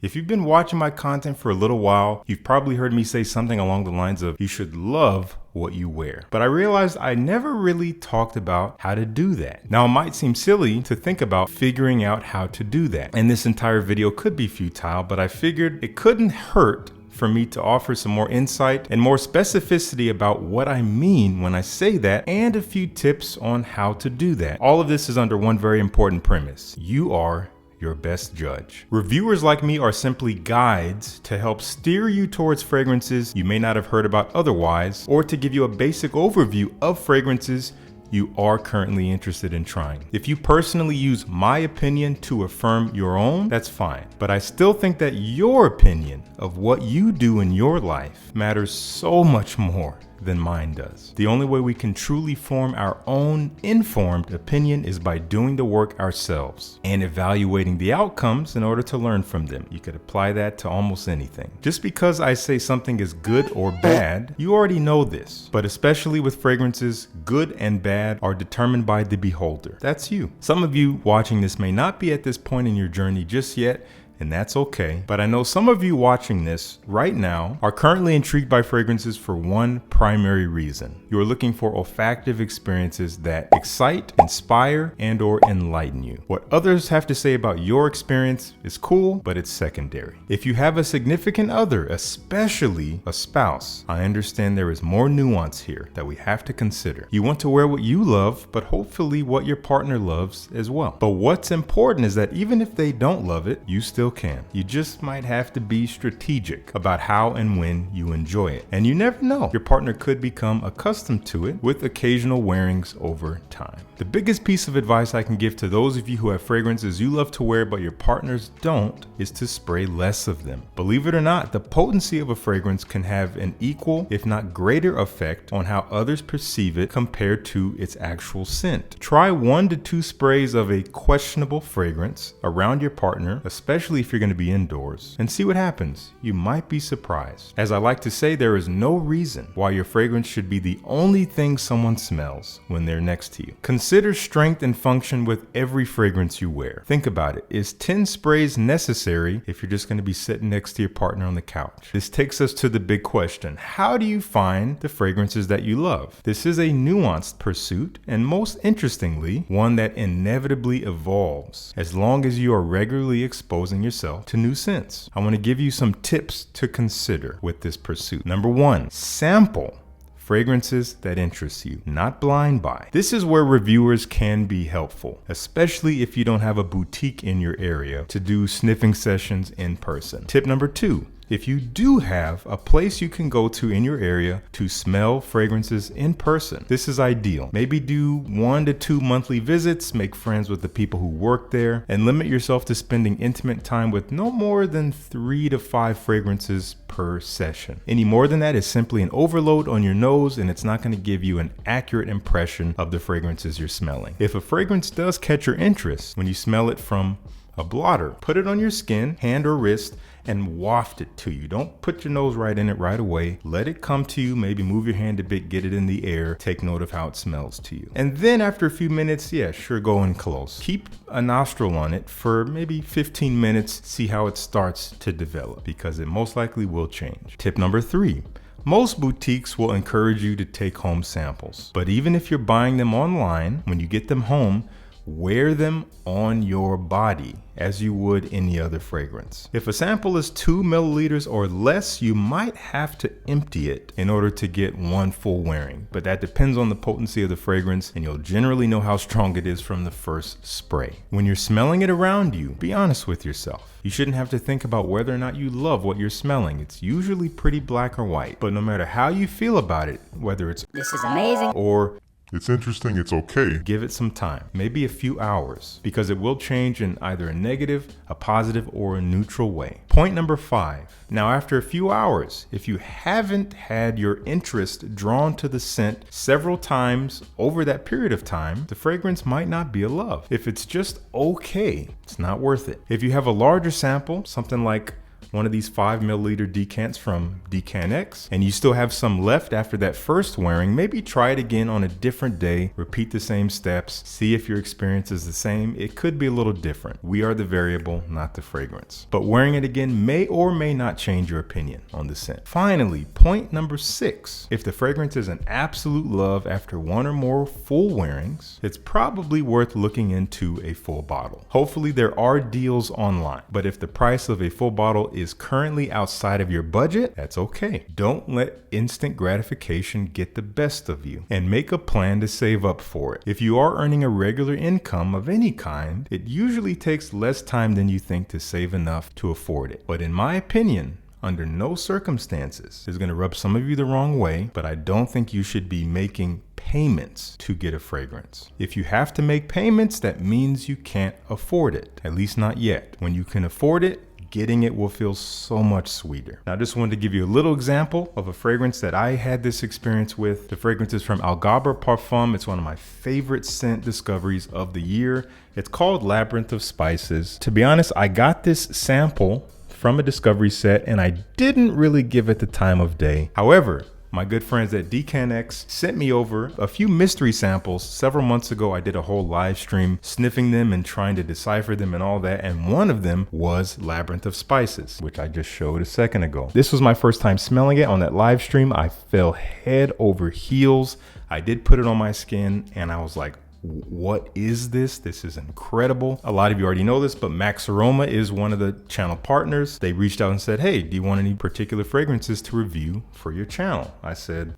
If you've been watching my content for a little while, you've probably heard me say something along the lines of, you should love what you wear. But I realized I never really talked about how to do that. Now, it might seem silly to think about figuring out how to do that, and this entire video could be futile, but I figured it couldn't hurt for me to offer some more insight and more specificity about what I mean when I say that, and a few tips on how to do that. All of this is under one very important premise. You are your best judge. Reviewers like me are simply guides to help steer you towards fragrances you may not have heard about otherwise, or to give you a basic overview of fragrances you are currently interested in trying. If you personally use my opinion to affirm your own, that's fine. But I still think that your opinion of what you do in your life matters so much more than mine does. The only way we can truly form our own informed opinion is by doing the work ourselves and evaluating the outcomes in order to learn from them. You could apply that to almost anything. Just because I say something is good or bad, you already know this. But especially with fragrances, good and bad are determined by the beholder. That's you. Some of you watching this may not be at this point in your journey just yet, and that's okay. But I know some of you watching this right now are currently intrigued by fragrances for one primary reason. You're looking for olfactive experiences that excite, inspire, and/or enlighten you. What others have to say about your experience is cool, but it's secondary. If you have a significant other, especially a spouse, I understand there is more nuance here that we have to consider. You want to wear what you love, but hopefully what your partner loves as well. But what's important is that even if they don't love it, you still can. You just might have to be strategic about how and when you enjoy it. And you never know, your partner could become accustomed to it with occasional wearings over time. The biggest piece of advice I can give to those of you who have fragrances you love to wear but your partners don't is to spray less of them. Believe it or not, the potency of a fragrance can have an equal, if not greater, effect on how others perceive it compared to its actual scent. Try 1 to 2 sprays of a questionable fragrance around your partner, especially if you're going to be indoors, and see what happens. You might be surprised. As I like to say, there is no reason why your fragrance should be the only thing someone smells when they're next to you. Consider strength and function with every fragrance you wear. Think about it. Is 10 sprays necessary if you're just going to be sitting next to your partner on the couch? This takes us to the big question. How do you find the fragrances that you love? This is a nuanced pursuit, and most interestingly, one that inevitably evolves as long as you are regularly exposing yourself to new scents. I want to give you some tips to consider with this pursuit. Number 1, sample fragrances that interest you, not blind buy. This is where reviewers can be helpful, especially if you don't have a boutique in your area to do sniffing sessions in person. Tip number 2. If you do have a place you can go to in your area to smell fragrances in person, this is ideal. Maybe do 1 to 2 monthly visits, make friends with the people who work there, and limit yourself to spending intimate time with no more than 3 to 5 fragrances per session. Any more than that is simply an overload on your nose, and it's not going to give you an accurate impression of the fragrances you're smelling. If a fragrance does catch your interest when you smell it from a blotter, put it on your skin, hand or wrist, and waft it to you. Don't put your nose right in it right away. Let it come to you. Maybe move your hand a bit, get it in the air, take note of how it smells to you. And then after a few minutes, yeah, sure, go in close. Keep a nostril on it for maybe 15 minutes, see how it starts to develop, because it most likely will change. Tip number 3. Most boutiques will encourage you to take home samples. But even if you're buying them online, when you get them home, wear them on your body as you would any other fragrance. If a sample is 2 milliliters or less, you might have to empty it in order to get 1 full wearing, but that depends on the potency of the fragrance, and you'll generally know how strong it is from the first spray. When you're smelling it around you, be honest with yourself. You shouldn't have to think about whether or not you love what you're smelling. It's usually pretty black or white, but no matter how you feel about it, whether it's "this is amazing" or "it's interesting, it's okay," give it some time, maybe a few hours, because it will change in either a negative, a positive, or a neutral way. Point number 5. Now, after a few hours, if you haven't had your interest drawn to the scent several times over that period of time, the fragrance might not be a love. If it's just okay, it's not worth it. If you have a larger sample, something like one of these 5 milliliter decants from Decanx, and you still have some left after that first wearing, maybe try it again on a different day, repeat the same steps, see if your experience is the same. It could be a little different. We are the variable, not the fragrance. But wearing it again may or may not change your opinion on the scent. Finally, point number 6. If the fragrance is an absolute love after one or more full wearings, it's probably worth looking into a full bottle. Hopefully there are deals online, but if the price of a full bottle is currently outside of your budget, that's okay. Don't let instant gratification get the best of you, and make a plan to save up for it. If you are earning a regular income of any kind, it usually takes less time than you think to save enough to afford it. But in my opinion, under no circumstances is going to rub some of you the wrong way, but I don't think you should be making payments to get a fragrance. If you have to make payments, that means you can't afford it, at least not yet. When you can afford it, getting it will feel so much sweeter. Now, I just wanted to give you a little example of a fragrance that I had this experience with. The fragrance is from Algabra Parfum. It's one of my favorite scent discoveries of the year. It's called Labyrinth of Spices. To be honest, I got this sample from a discovery set and I didn't really give it the time of day. However, my good friends at Decanx sent me over a few mystery samples several months ago. I did a whole live stream sniffing them and trying to decipher them and all that. And one of them was Labyrinth of Spices, which I just showed a second ago. This was my first time smelling it on that live stream. I fell head over heels. I did put it on my skin and I was like, what is this? This is incredible. A lot of you already know this, but Max Aroma is one of the channel partners. They reached out and said, hey, do you want any particular fragrances to review for your channel? I said,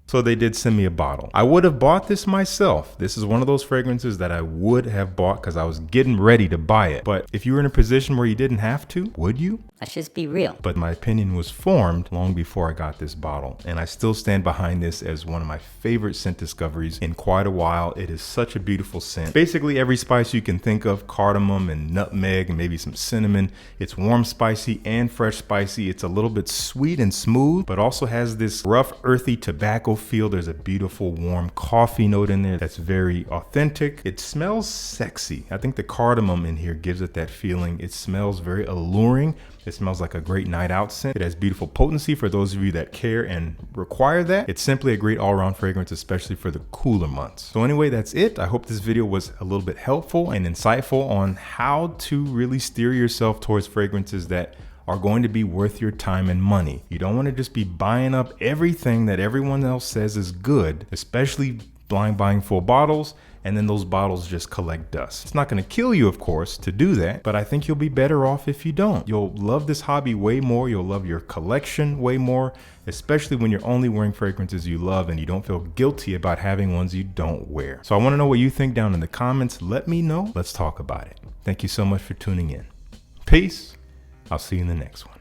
so they did send me a bottle. I would have bought this myself. This is one of those fragrances that I would have bought because I was getting ready to buy it. But if you were in a position where you didn't have to, would you? Let's just be real. But my opinion was formed long before I got this bottle. And I still stand behind this as one of my favorite scent discoveries in quite a while. It is such a beautiful scent. Basically every spice you can think of, cardamom and nutmeg and maybe some cinnamon. It's warm spicy and fresh spicy. It's a little bit sweet and smooth, but also has this rough, earthy tobacco feel. There's a beautiful warm coffee note in there that's very authentic. It smells sexy. I think the cardamom in here gives it that feeling. It smells very alluring. It smells like a great night out scent. It has beautiful potency for those of you that care and require that. It's simply a great all-around fragrance, especially for the cooler months. So anyway, that's it. I hope this video was a little bit helpful and insightful on how to really steer yourself towards fragrances that are going to be worth your time and money. You don't want to just be buying up everything that everyone else says is good, especially blind buying full bottles, and then those bottles just collect dust. It's not going to kill you, of course, to do that, but I think you'll be better off if you don't. You'll love this hobby way more. You'll love your collection way more, especially when you're only wearing fragrances you love and you don't feel guilty about having ones you don't wear. So I want to know what you think down in the comments. Let me know. Let's talk about it. Thank you so much for tuning in. Peace. I'll see you in the next one.